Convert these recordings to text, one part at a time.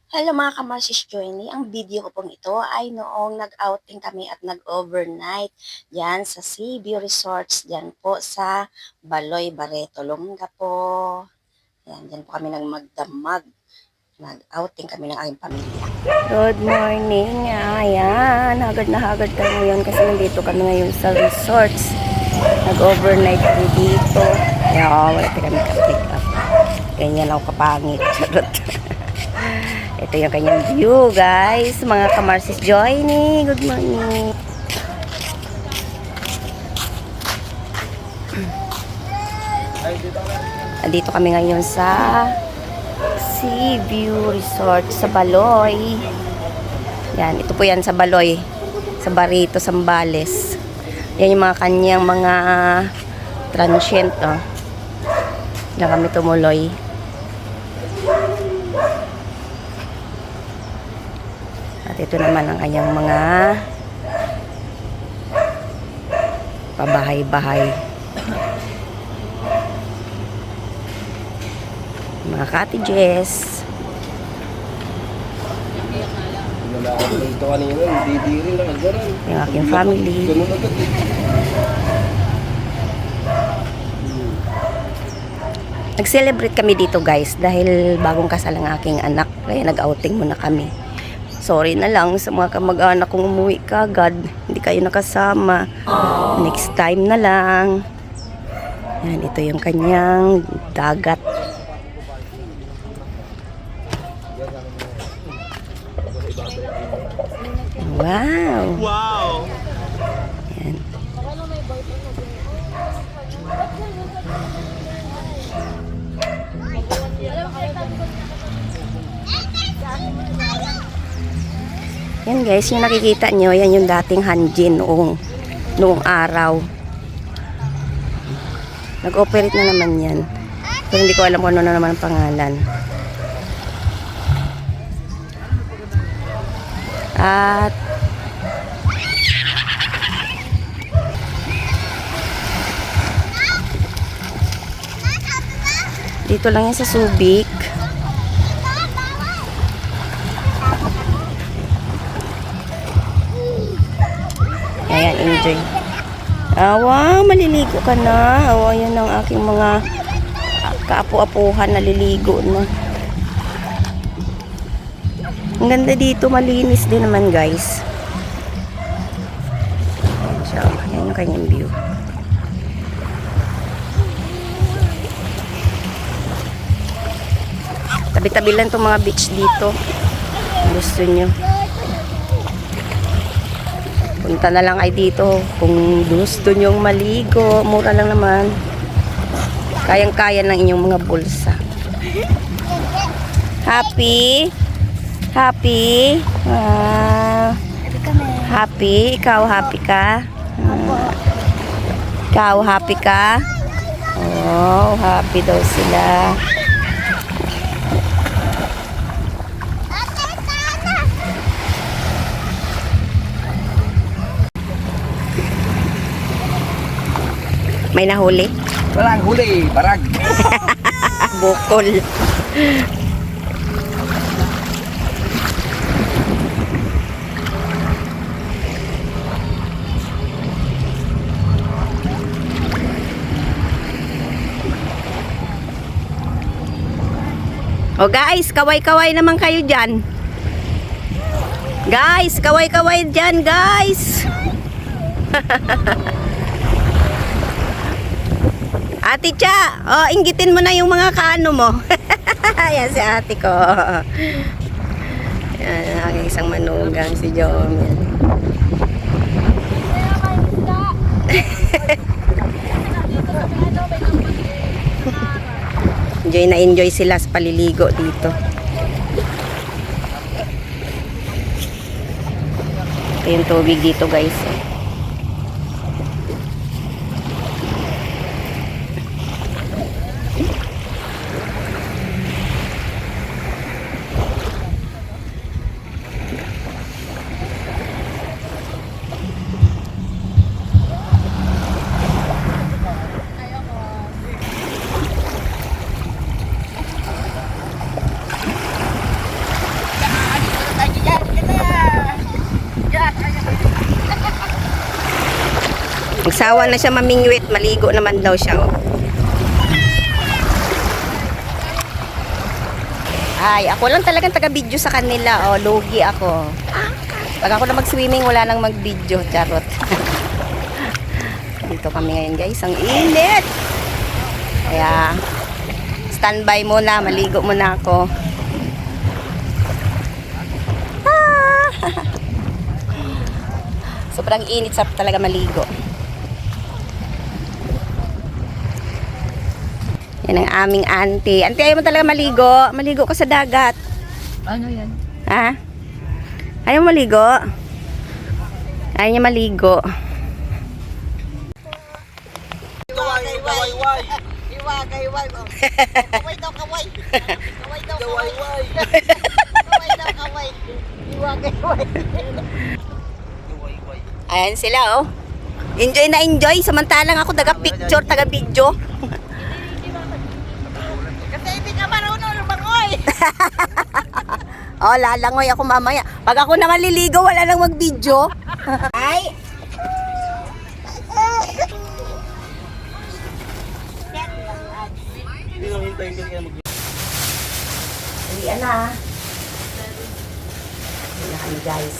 Hello mga kamarsis Joiny, ang video ko pong ito ay noong nag-outing kami at nag-overnight yan sa Seaview Resorts dyan po sa Baloy, Barreto, Longga po. Yan, dyan po kami nang magdamag. Nag-outing kami ng aking pamilya. Good morning! Ayan, hagad na hagad tayo ngayon kasi nandito kami ngayon sa resorts. Nag-overnight kami dito. Kaya wala pa kami ka-pick up. Ganyan ako kapangit. Charot. Ito yung kanyang view, guys. Mga kamarsis Joiny, good morning. Andito kami ngayon sa Seaview Resort sa Baloy. Yan, ito po yan sa Baloy. Sa Barito, Zambales. Yan yung mga kanyang mga transient, oh. Yan kami tumuloy. At ito naman ang kanyang mga pabahay-bahay. Mga cottages. Ito kanina, didiri lang agad. Yung aking family. Nag-celebrate kami dito, guys, dahil bagong kasal ang aking anak. Kaya nag-outing muna kami. Sorry na lang sa mga kamag-anak kung umuwi kagad. Hindi kayo nakasama. Next time na lang. Yan, ito yung kanyang dagat. Wow! Wow! Yan. Yan guys, yung nakikita nyo, yan yung dating Hanjin noong araw. Nag-operate na naman yan. Pero hindi ko alam kung ano na naman ang pangalan. At dito lang yan sa Subic. Ayan, enjoy. Wow, maliligo ka na. Yan ang aking mga kaapu-apuhan, naliligo na. Ang ganda dito, malinis din naman, guys. So, yan yung kanyang view. Tabi-tabi lang itong mga beach dito. Gusto nyo. Punta na lang ay dito kung gusto nyong maligo. Mura lang naman. Kayang-kaya ng inyong mga bulsa. Happy? Happy? Happy? Ikaw happy ka? Ikaw happy ka? Oh, happy daw sila. May nahuli? Walang huli, barag. Bukol. Oh guys, kaway-kaway naman kayo dyan. Guys, kaway-kaway dyan, guys. Ate Cha, oh, inggitin mo na yung mga kaano mo. Ayan si ate ko. Ayan, aking isang manugang si Jomel. Enjoy na enjoy sila sa paliligo dito. Ito yung tubig dito, guys. Nagsawa na siya mamingwit, maligo naman daw siya. Oh. Ay, ako lang talagang taga-video sa kanila. Oh, lugi ako. Pag ako na mag-swimming, wala nang mag-video. Charot. Dito kami ngayon guys. Ang init! Kaya, standby muna. Maligo muna ako. Ah! Sobrang init sa talaga maligo. Yan ang aming auntie. Auntie, ayaw mo talaga maligo? Maligo ka sa dagat. Ano yan? Ha? Ayaw maligo? Ayaw niya maligo. Kaway-way! Iwagay-way. Kaway daw, kaway. Kaway daw, kaway. Kaway-way! Kaway daw, kaway. Iwagay-way. Kaway-way! Ayan sila, oh. Enjoy na enjoy. Samantalang ako taga-picture, taga-video. Kasi hindi ka marunong lumangoy. Oh, lalangoy ako mamaya. Pag ako na maliligo, wala nang mag-video. Ay! Hindi lang hintayin ko kaya Uwian na. Uwi na kami, guys.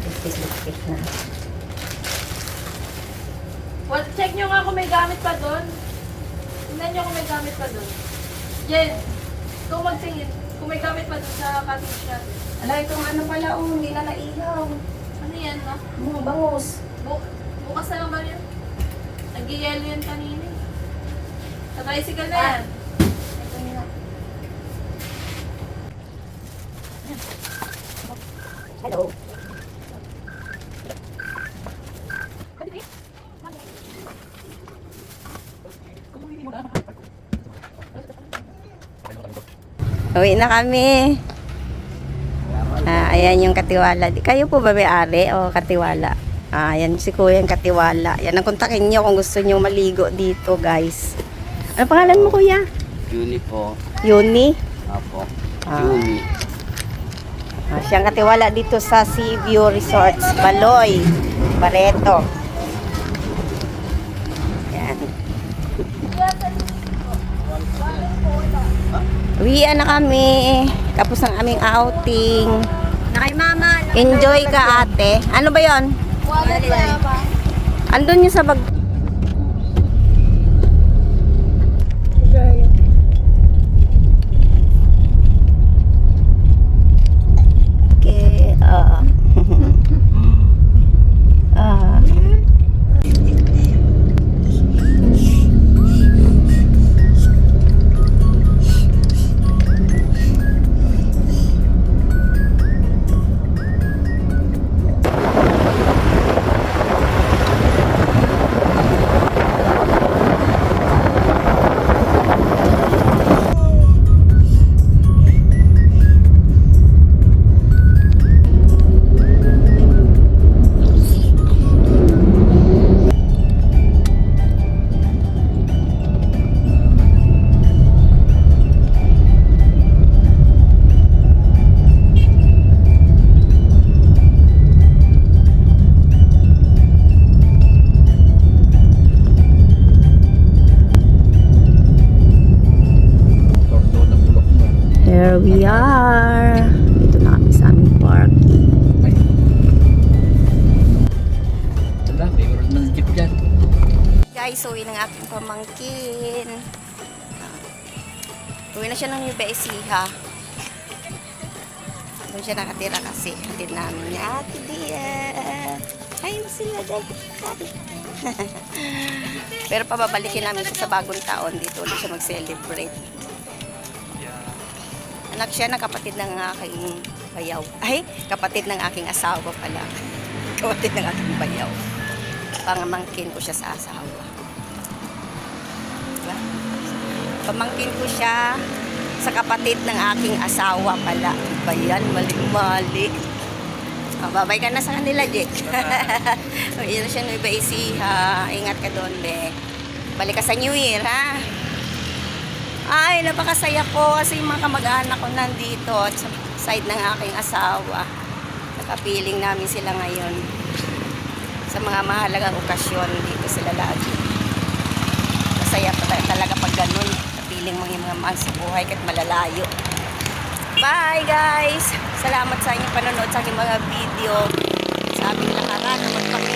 Lipit na. Well, check nyo nga kung may gamit pa doon. Tingnan nyo kung may gamit pa doon. Jen, ikaw magtingin. Kung may gamit pa doon sa cottage natin. Ala, itong ano pala, oh, hindi na naihaw. Ano yan, no? Mga bangus. Bukas na lang ba yun? Nag-yellow yan kanina. Sa tricycle na yan. Hello. Uwi na kami. Ayan yung Katiwala. Kayo po ba may-ari o Katiwala? Ayan si Kuya yung Katiwala. Yan ang kontakin nyo kung gusto nyo maligo dito, guys. Ano pangalan mo, Kuya? Uni po. Yuni? Apo. Ah. Uni. Siyang Katiwala dito sa Sea View Resorts, Baloy, Barreto. Yan. Uwian na kami. Tapos ang aming outing. Nakay mama. Enjoy ka, ate. Ano ba yon? Wallet ba? Andun yung sa bag. Okay. Here we are. Dito na kami sa aming park. Wala, favorite na jeep dyan. Guys, uwi ng aking pamangkin. Uwi na siya ng Nueva Ecija. Doon siya nakatira kasi. Hatid namin ni Ate Dia. Ayun sila guys. Pero pababalikin namin siya sa bagong taon. Dito ulit siya mag-celebrate. Anak siya na kapatid ng aking bayaw. Ay, kapatid ng aking asawa pala. Kapatid ng aking bayaw. Pamangkin ko siya sa asawa. Diba? Pamangkin ko siya sa kapatid ng aking asawa pala. Ba yan? Mali-mali. Babay ka na sa kanila, Jake. Yan na siya, Nueva Ecija. Ingat ka doon, be. Balik ka sa New Year, ha? Ay, napakasaya ko kasi yung mga kamag-anak ko nandito at sa side ng aking asawa. Nakapiling namin sila ngayon. Sa mga mahalagang okasyon, dito sila lagi. Masaya talaga pag ganun. Kapiling mga mahal sa buhay kahit malalayo. Bye guys! Salamat sa inyong panonood sa aking mga video. Sa aming lakaran na magpakita